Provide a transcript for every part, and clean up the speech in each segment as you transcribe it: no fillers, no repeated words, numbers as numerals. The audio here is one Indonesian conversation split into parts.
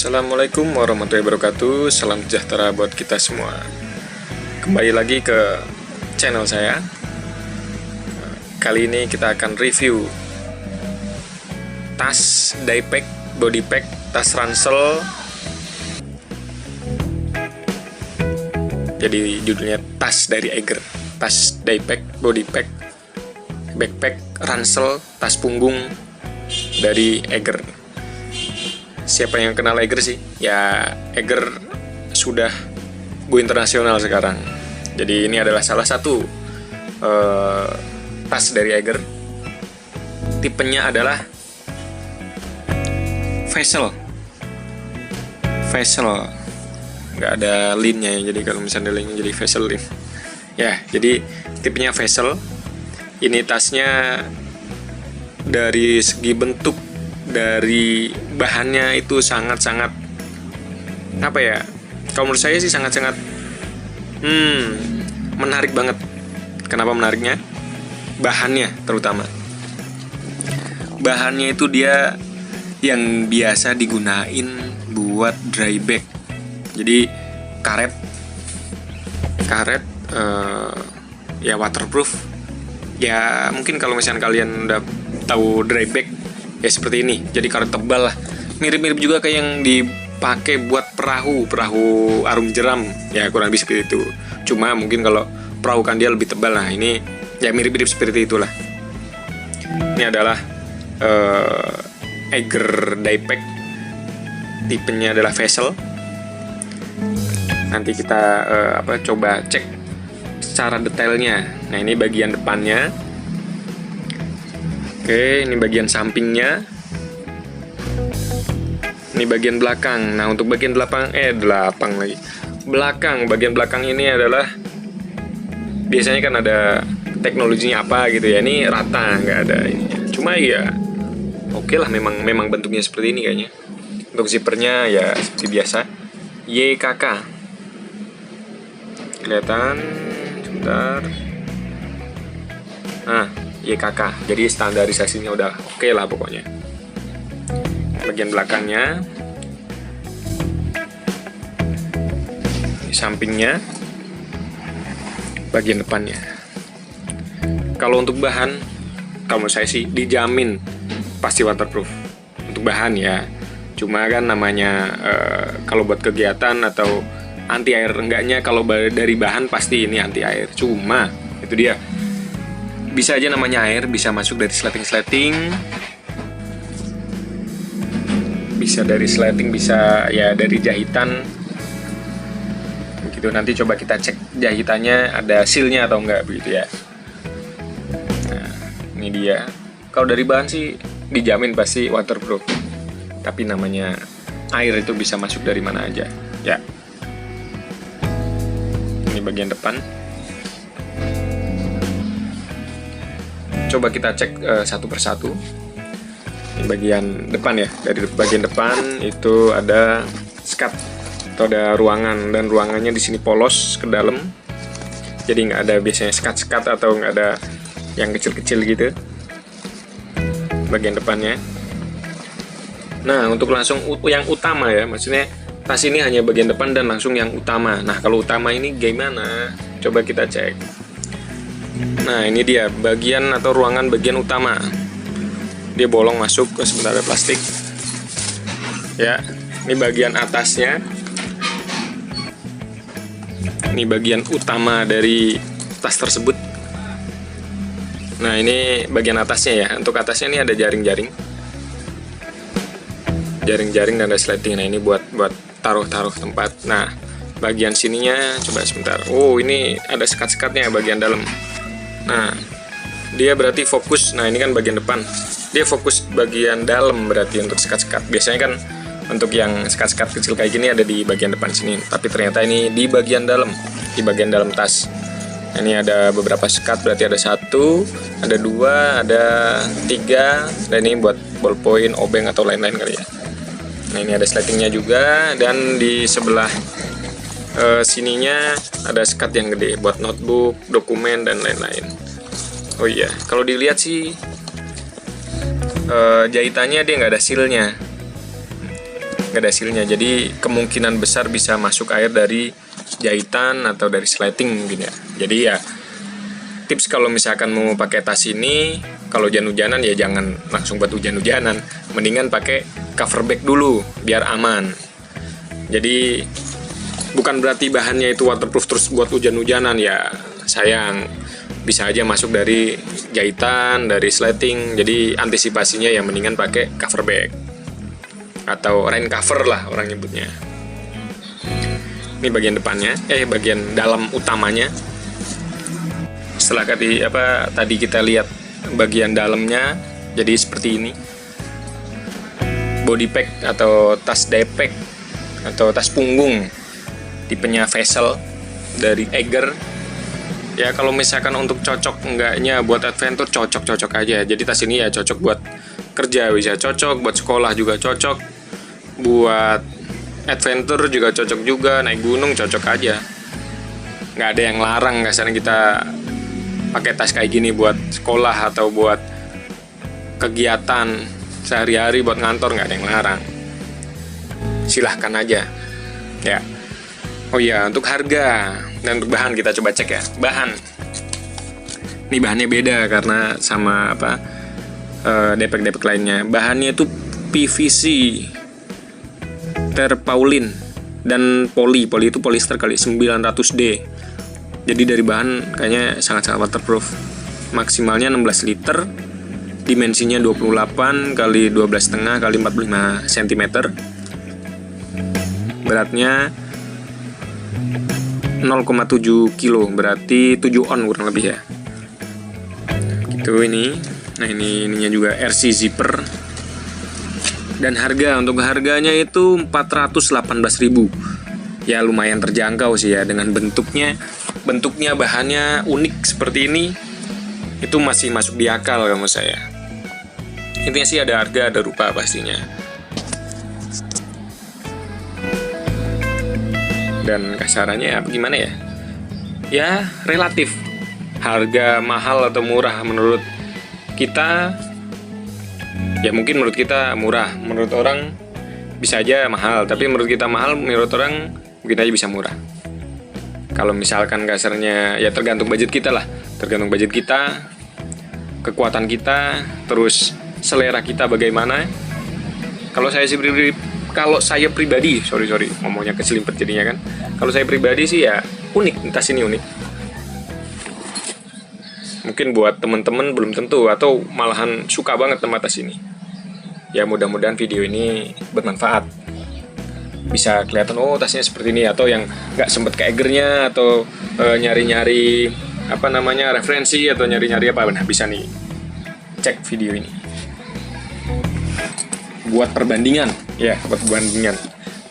Assalamualaikum warahmatullahi wabarakatuh. Salam sejahtera buat kita semua. Kembali lagi ke channel saya. Kali ini kita akan review tas diepack, body pack, tas ransel. Jadi judulnya tas dari Eiger. Tas diepack, body pack, backpack, ransel, tas punggung dari Eiger. Siapa yang kenal Eiger sih? Ya, Eiger sudah go internasional sekarang. Jadi ini adalah salah satu tas dari Eiger. Tipenya adalah Vessel. Nggak ada linnya ya. Jadi kalau misalnya ada linnya jadi Vessel lin. Ya, jadi tipenya Vessel. Ini tasnya dari segi bentuk, dari bahannya itu sangat-sangat apa ya, kalau menurut saya sih sangat-sangat menarik banget. Kenapa menariknya? Bahannya terutama. Bahannya itu dia yang biasa digunain buat dry bag. Jadi karet ya waterproof. Ya mungkin kalau misalnya kalian udah tahu dry bag ya seperti ini, jadi karet tebal lah, mirip-mirip juga kayak yang dipakai buat perahu arung jeram, ya kurang lebih seperti itu. Cuma mungkin kalau perahu kan dia lebih tebal, nah ini ya mirip-mirip seperti itulah. Ini adalah Eiger diepack, tipenya adalah Vessel. Nanti kita coba cek secara detailnya. Nah ini bagian depannya. Oke, ini bagian sampingnya. Ini bagian belakang. Nah, untuk bagian belakang, bagian belakang ini adalah biasanya kan ada teknologinya apa gitu ya. Ini rata, nggak ada ininya. Cuma ya oke lah, memang bentuknya seperti ini kayaknya. Untuk zippernya ya seperti biasa. YKK. Kelihatan sebentar. Nah, YKK, jadi standarisasinya udah oke lah pokoknya. Bagian belakangnya, di sampingnya, bagian depannya. Kalau untuk bahan, kalau menurut saya sih dijamin pasti waterproof untuk bahan ya. Cuma kan namanya kalau buat kegiatan atau anti air, enggaknya kalau dari bahan pasti ini anti air. Cuma itu dia, bisa aja namanya air bisa masuk dari sleting, bisa dari sleting, bisa ya dari jahitan begitu. Nanti coba kita cek jahitannya ada sealnya atau enggak begitu ya. Nah ini dia, kalau dari bahan sih dijamin pasti waterproof, tapi namanya air itu bisa masuk dari mana aja ya. Ini bagian depan. Coba kita cek satu persatu. Ini bagian depan ya. Dari bagian depan itu ada skat atau ada ruangan, dan ruangannya di sini polos ke dalam. Jadi nggak ada biasanya skat-skat atau nggak ada yang kecil-kecil gitu. Bagian depannya. Nah untuk langsung yang utama ya, maksudnya tas ini hanya bagian depan dan langsung yang utama. Nah kalau utama ini gimana? Coba kita cek. Nah ini dia bagian atau ruangan bagian utama. Dia bolong masuk ke sebentar, ada plastik. Ya, ini bagian atasnya. Ini bagian utama dari tas tersebut. Nah ini bagian atasnya ya. Untuk atasnya ini ada jaring-jaring dan ada sleting. Nah ini buat taruh tempat. Nah bagian sininya coba sebentar. Oh ini ada sekat-sekatnya bagian dalam. Nah dia berarti fokus. Nah ini kan bagian depan, dia fokus bagian dalam berarti untuk sekat-sekat. Biasanya kan untuk yang sekat-sekat kecil kayak gini ada di bagian depan sini, tapi ternyata ini di bagian dalam, tas. Ini ada beberapa sekat, berarti ada 1, ada 2, ada 3, dan ini buat ballpoint, obeng atau lain-lain kali ya. Nah ini ada sletingnya juga, dan di sebelah sininya ada sekat yang gede buat notebook, dokumen, dan lain-lain. Oh iya, kalau dilihat sih jahitannya dia nggak ada sealnya, jadi kemungkinan besar bisa masuk air dari jahitan atau dari sleting mungkin ya. Jadi ya tips kalau misalkan mau pakai tas ini, kalau hujan-hujanan ya jangan langsung buat hujan-hujanan, mendingan pakai cover bag dulu biar aman. Jadi bukan berarti bahannya itu waterproof terus buat hujan-hujanan ya, sayang. Bisa aja masuk dari jahitan, dari sleting. Jadi antisipasinya ya mendingan pakai cover bag atau rain cover lah orang nyebutnya. Ini bagian depannya, bagian dalam utamanya. Setelah tadi kita lihat bagian dalamnya, jadi seperti ini. Body pack atau tas daypack atau tas punggung tipenya Vessel dari Eiger. Ya kalau misalkan untuk cocok enggaknya buat adventure, cocok aja. Jadi tas ini ya cocok buat kerja bisa cocok, buat sekolah juga cocok, buat adventure juga cocok juga, naik gunung cocok aja. Nggak ada yang larang kasarnya kita pakai tas kayak gini buat sekolah atau buat kegiatan sehari-hari, buat ngantor, nggak ada yang larang. Silahkan aja ya. Oh iya, untuk harga dan untuk bahan kita coba cek ya. Bahan ini bahannya beda karena sama daypack lainnya. Bahannya itu PVC, terpaulin, dan poli itu polyester kali 900D. Jadi dari bahan kayaknya sangat-sangat waterproof. Maksimalnya 16 liter, dimensinya 28 kali 12,5 kali 45 cm. Beratnya 0,7 kilo, berarti 7 on kurang lebih ya. Gitu ini. Nah ininya juga RC zipper. Dan harganya itu 418.000. Ya lumayan terjangkau sih ya, dengan bentuknya bahannya unik seperti ini. Itu masih masuk di akal kamu saya. Intinya sih ada harga, ada rupa pastinya. Dan kasarannya gimana ya? Ya relatif. Harga mahal atau murah menurut kita, ya mungkin menurut kita murah, menurut orang bisa aja mahal, tapi menurut kita mahal, menurut orang mungkin aja bisa murah. Kalau misalkan kasarnya ya tergantung budget kita lah, tergantung budget kita, kekuatan kita, terus selera kita bagaimana. Kalau saya pribadi, sorry ngomongnya keselimpet jadinya kan. Kalau saya pribadi sih ya unik, tas ini unik. Mungkin buat temen-temen belum tentu, atau malahan suka banget sama tas ini. Ya mudah-mudahan video ini bermanfaat. Bisa kelihatan tasnya seperti ini, atau yang nggak sempet ke Eigernya, atau nyari-nyari referensi, atau nyari-nyari nah bisa nih cek video ini. Buat perbandingan.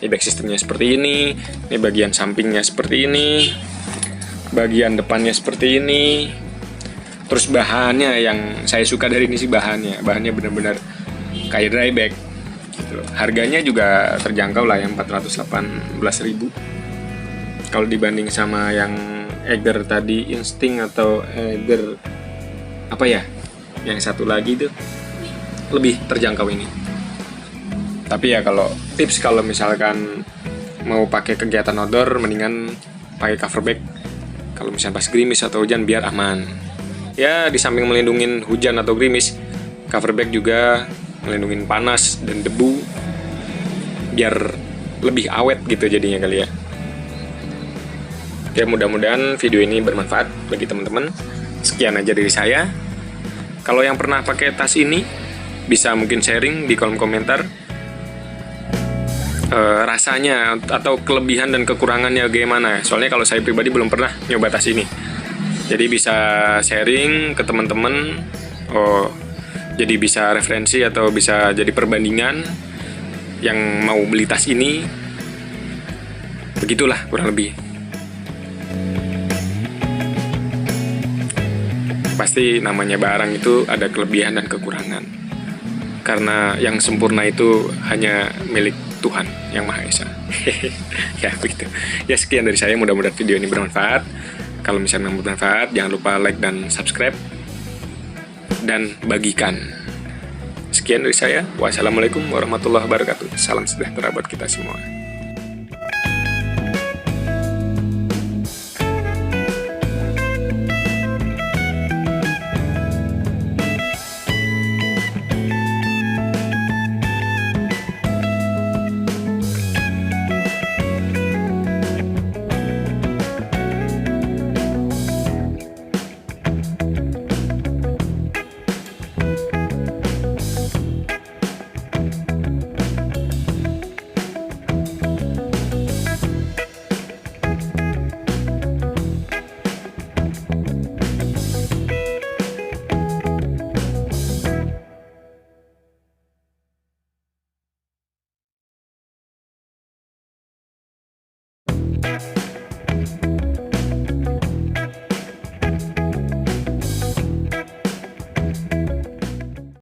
Ini back sistemnya seperti ini bagian sampingnya seperti ini, bagian depannya seperti ini. Terus bahannya yang saya suka dari ini sih bahannya benar-benar kayak dry bag gitu. Harganya juga terjangkau lah, yang 418.000. Kalau dibanding sama yang Eiger tadi, Instinct atau Eiger yang satu lagi itu lebih terjangkau ini. Tapi ya kalau tips, kalau misalkan mau pakai kegiatan outdoor, mendingan pakai cover bag. Kalau misalnya pas gerimis atau hujan biar aman. Ya di samping melindungi hujan atau gerimis, cover bag juga melindungi panas dan debu, biar lebih awet gitu jadinya kali ya. Oke, mudah-mudahan video ini bermanfaat bagi teman-teman. Sekian aja dari saya. Kalau yang pernah pakai tas ini, bisa mungkin sharing di kolom komentar rasanya atau kelebihan dan kekurangannya gimana. Soalnya kalau saya pribadi belum pernah nyoba tas ini, jadi bisa sharing ke teman-teman. Jadi bisa referensi atau bisa jadi perbandingan. yang mau beli tas ini. Begitulah kurang lebih. Pasti namanya barang itu ada kelebihan dan kekurangan. Karena yang sempurna itu hanya milik Tuhan Yang Maha Esa. Ya begitu. Ya sekian dari saya, mudah-mudahan video ini bermanfaat. Kalau misalnya bermanfaat, jangan lupa like dan subscribe dan bagikan. Sekian dari saya. Wassalamualaikum warahmatullahi wabarakatuh. Salam sejahtera buat kita semua.